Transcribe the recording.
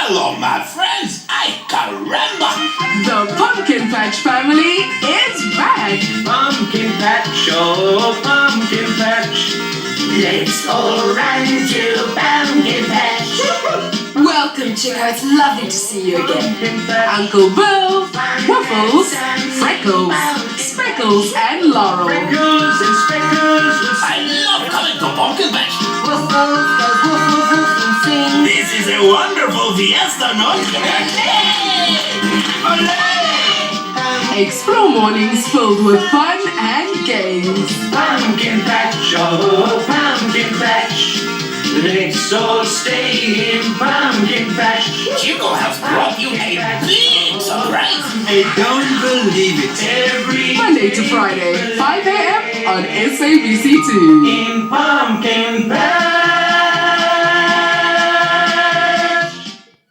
Hello, my friends. Ay, caramba. The Pumpkin Patch family is back. Pumpkin Patch, oh, Pumpkin Patch. Let's all run to Pumpkin Patch. Welcome, Chico. It's lovely to see you again. Pumpkin Patch. Uncle Bill, Waffles, Freckles, Speckles, and Laurel. Freckles and Speckles will I love coming to Pumpkin Patch. Woof, woof, go woof, woof, woof, and sing. This is a wonderful fiesta, no? Explore mornings filled with fun and games. Pumpkin Patch, oh, Pumpkin Patch. Let's all stay in Pumpkin Patch. Chico has brought you a big surprise. I don't believe it. Every Monday to Friday, 5 a.m. on SABC2. in Pumpkin Patch.